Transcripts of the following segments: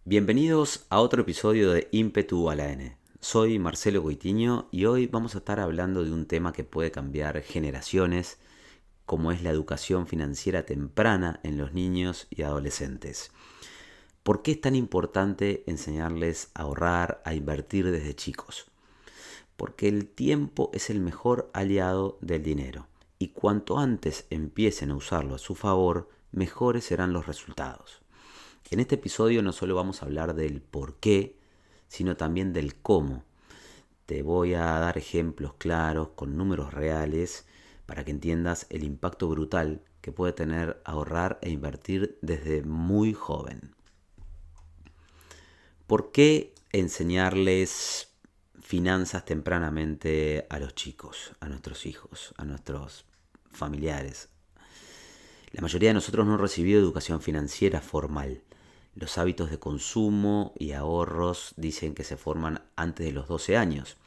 Bienvenidos a otro episodio de Ímpetu a la N. Soy Marcelo Goitiño y hoy vamos a estar hablando de un tema que puede cambiar generaciones, como es la educación financiera temprana en los niños y adolescentes. ¿Por qué es tan importante enseñarles a ahorrar, a invertir desde chicos? Porque el tiempo es el mejor aliado del dinero y cuanto antes empiecen a usarlo a su favor, mejores serán los resultados. En este episodio no solo vamos a hablar del por qué, sino también del cómo. Te voy a dar ejemplos claros con números reales para que entiendas el impacto brutal que puede tener ahorrar e invertir desde muy joven. ¿Por qué enseñarles finanzas tempranamente a los chicos, a nuestros hijos, a nuestros familiares? La mayoría de nosotros no recibió educación financiera formal. Los hábitos de consumo y ahorros dicen que se forman antes de los 12 años.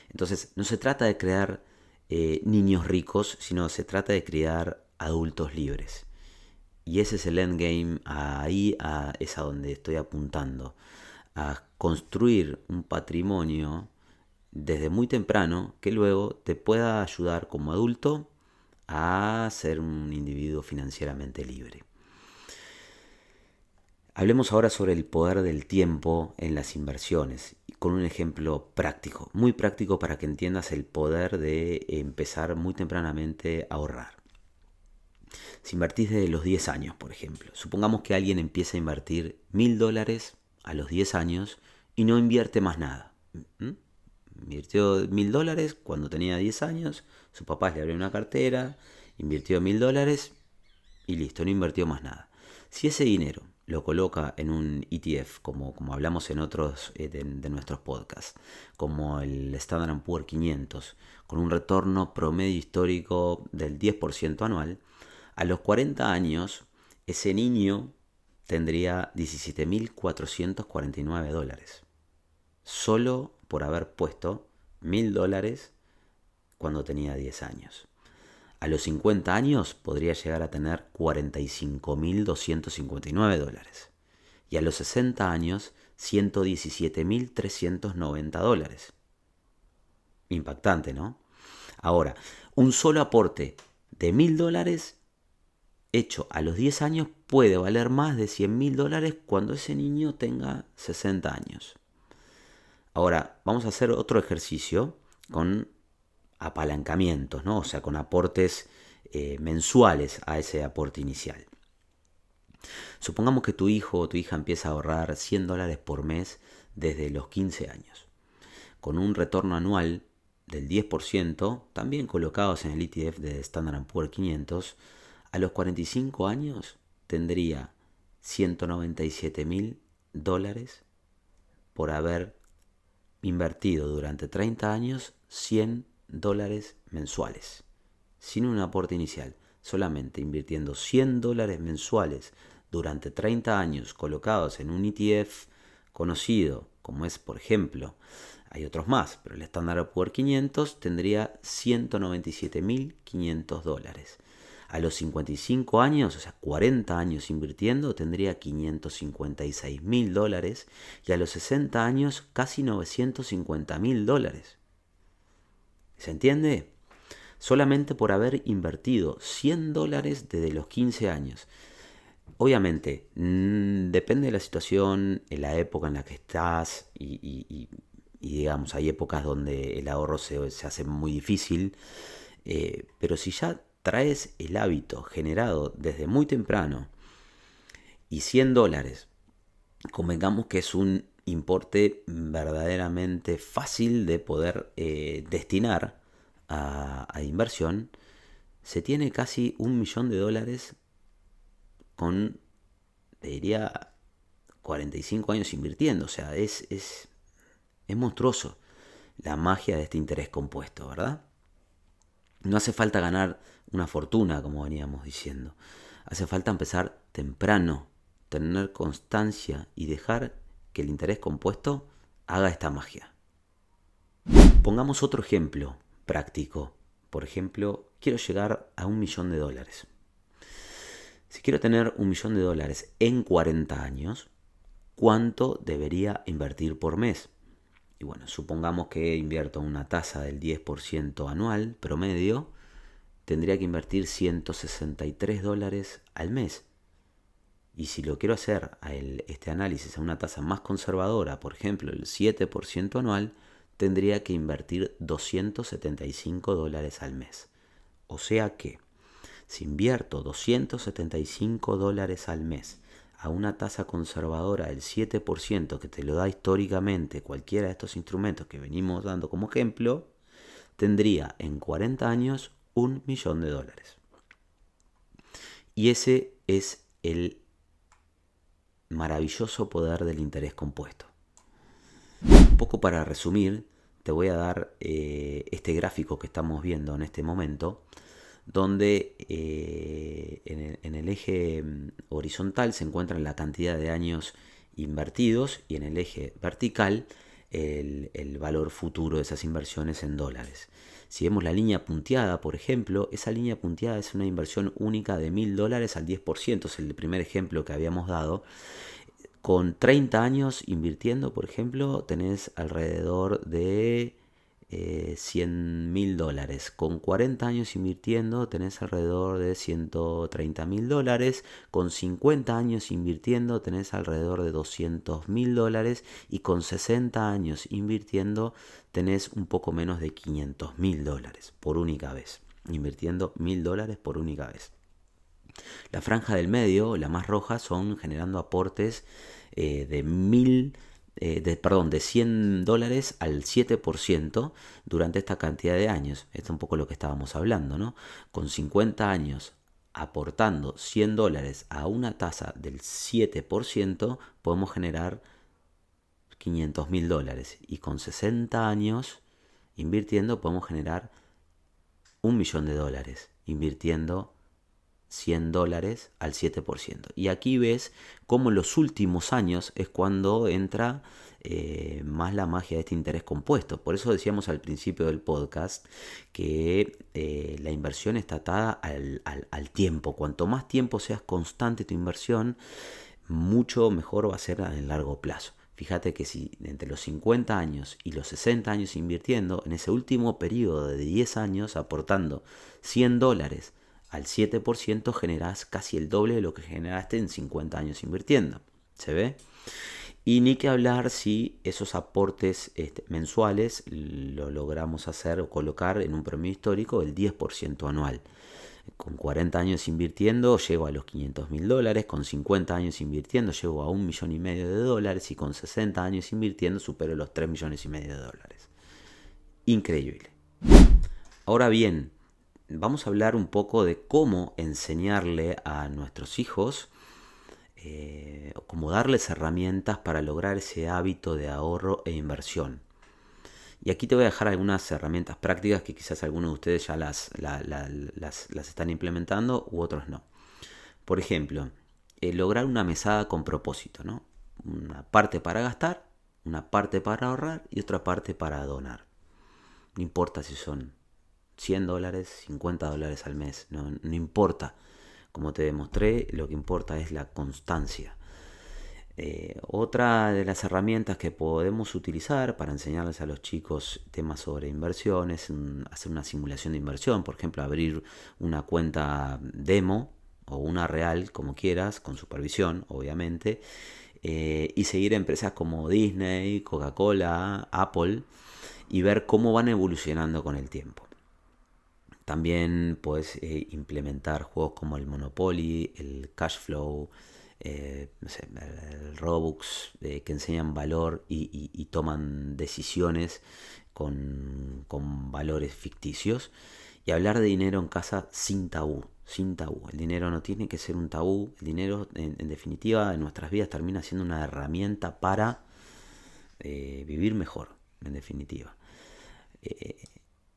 Entonces, no se trata de crear niños ricos, sino se trata de criar adultos libres. Y ese es el endgame, es a donde estoy apuntando. A construir un patrimonio desde muy temprano que luego te pueda ayudar como adulto a ser un individuo financieramente libre. Hablemos ahora sobre el poder del tiempo en las inversiones, con un ejemplo práctico, muy práctico para que entiendas el poder de empezar muy tempranamente a ahorrar. Si invertís desde los 10 años, por ejemplo, supongamos que alguien empieza a invertir $1.000 a los 10 años y no invierte más nada. Invirtió $1.000 cuando tenía 10 años, sus papás le abrieron una cartera, invirtió $1.000 y listo, no invirtió más nada. Si ese dinero lo coloca en un ETF, como hablamos en otros de nuestros podcasts, como el Standard Poor's 500, con un retorno promedio histórico del 10% anual, a los 40 años ese niño tendría $17.449, solo por haber puesto $1.000 cuando tenía 10 años. A los 50 años podría llegar a tener $45.259. Y a los 60 años, $117.390. Impactante, ¿no? Ahora, un solo aporte de $1.000 hecho a los 10 años puede valer más de $100.000 cuando ese niño tenga 60 años. Ahora, vamos a hacer otro ejercicio con apalancamientos, ¿no? O sea, con aportes mensuales a ese aporte inicial. Supongamos que tu hijo o tu hija empieza a ahorrar $100 por mes desde los 15 años, con un retorno anual del 10%, también colocados en el ETF de Standard Poor's 500, a los 45 años tendría $197.000 por haber invertido durante 30 años $100 mensuales, sin un aporte inicial, solamente invirtiendo $100 mensuales durante 30 años colocados en un ETF conocido, como es, por ejemplo, hay otros más, pero el Standard Poor's 500 tendría $197.500. A los 55 años, o sea, 40 años invirtiendo, tendría $556.000 y a los 60 años casi $950.000. ¿Se entiende? Solamente por haber invertido $100 desde los 15 años. Obviamente, depende de la situación, en la época en la que estás y digamos, hay épocas donde el ahorro se hace muy difícil, pero si ya traes el hábito generado desde muy temprano y $100, convengamos que es un importe verdaderamente fácil de poder destinar a inversión, se tiene casi $1.000.000 con, te diría, 45 años invirtiendo. O sea, es monstruoso la magia de este interés compuesto, ¿verdad? No hace falta ganar una fortuna, como veníamos diciendo. Hace falta empezar temprano, tener constancia y dejar que el interés compuesto haga esta magia. Pongamos otro ejemplo práctico. Por ejemplo, quiero llegar a $1.000.000. Si quiero tener $1.000.000 en 40 años, cuánto debería invertir por mes. Y bueno, supongamos que invierto una tasa del 10% anual promedio, tendría que invertir $163 al mes. Y si lo quiero hacer este análisis a una tasa más conservadora, por ejemplo el 7% anual, tendría que invertir $275 al mes. O sea que si invierto $275 al mes a una tasa conservadora del 7% que te lo da históricamente cualquiera de estos instrumentos que venimos dando como ejemplo, tendría en 40 años $1 millón. Y ese es el maravilloso poder del interés compuesto. Un poco para resumir, te voy a dar este gráfico que estamos viendo en este momento, donde en el eje horizontal se encuentra la cantidad de años invertidos y en el eje vertical el valor futuro de esas inversiones en dólares. Si vemos la línea punteada, por ejemplo, esa línea punteada es una inversión única de $1.000 al 10%, es el primer ejemplo que habíamos dado. Con 30 años invirtiendo, por ejemplo, tenés alrededor de $100.000. Con 40 años invirtiendo tenés alrededor de $130.000. Con 50 años invirtiendo tenés alrededor de $200.000. Y con 60 años invirtiendo tenés un poco menos de $500.000 por única vez. Invirtiendo $1.000 por única vez. La franja del medio, la más roja, son generando aportes de $100 al 7% durante esta cantidad de años. Esto es un poco lo que estábamos hablando, ¿no? Con 50 años aportando $100 a una tasa del 7%, podemos generar $500.000. Y con 60 años invirtiendo, podemos generar $1 millón, invirtiendo $100 al 7%. Y aquí ves cómo en los últimos años es cuando entra más la magia de este interés compuesto. Por eso decíamos al principio del podcast que la inversión está atada al tiempo. Cuanto más tiempo seas constante tu inversión, mucho mejor va a ser en largo plazo. Fíjate que si entre los 50 años y los 60 años invirtiendo, en ese último periodo de 10 años aportando $100 al 7%, generás casi el doble de lo que generaste en 50 años invirtiendo. ¿Se ve? Y ni que hablar si esos aportes mensuales lo logramos hacer o colocar en un promedio histórico del 10% anual. Con 40 años invirtiendo llego a los $500.000, con 50 años invirtiendo llego a $1,5 millones y con 60 años invirtiendo supero los $3,5 millones. Increíble. Ahora bien, vamos a hablar un poco de cómo enseñarle a nuestros hijos, cómo darles herramientas para lograr ese hábito de ahorro e inversión. Y aquí te voy a dejar algunas herramientas prácticas que quizás algunos de ustedes ya las están implementando u otros no. Por ejemplo, lograr una mesada con propósito, ¿no? Una parte para gastar, una parte para ahorrar y otra parte para donar. No importa si son $100, $50 al mes, no importa. Como te demostré, lo que importa es la constancia. Otra de las herramientas que podemos utilizar para enseñarles a los chicos temas sobre inversión es hacer una simulación de inversión. Por ejemplo, abrir una cuenta demo o una real, como quieras, con supervisión, obviamente, y seguir empresas como Disney, Coca-Cola, Apple, y ver cómo van evolucionando con el tiempo. También puedes implementar juegos como el Monopoly, el Cash Flow, el Robux, que enseñan valor y toman decisiones con valores ficticios. Y hablar de dinero en casa sin tabú. El dinero no tiene que ser un tabú. El dinero, en definitiva, en nuestras vidas termina siendo una herramienta para vivir mejor, en definitiva.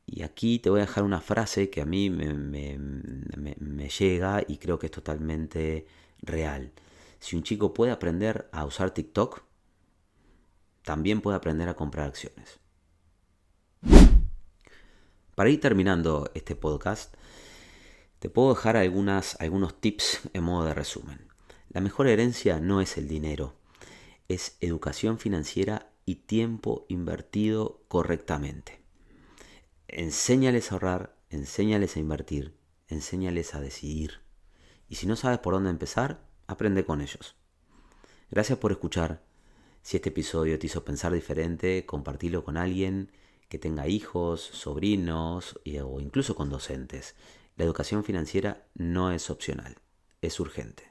Y aquí te voy a dejar una frase que a mí me llega y creo que es totalmente real. Si un chico puede aprender a usar TikTok, también puede aprender a comprar acciones. Para ir terminando este podcast, te puedo dejar algunos tips en modo de resumen. La mejor herencia no es el dinero, es educación financiera y tiempo invertido correctamente. Enséñales a ahorrar, enséñales a invertir, enséñales a decidir. Y si no sabes por dónde empezar, aprende con ellos. Gracias por escuchar. Si este episodio te hizo pensar diferente, compartilo con alguien que tenga hijos, sobrinos o incluso con docentes. La educación financiera no es opcional, es urgente.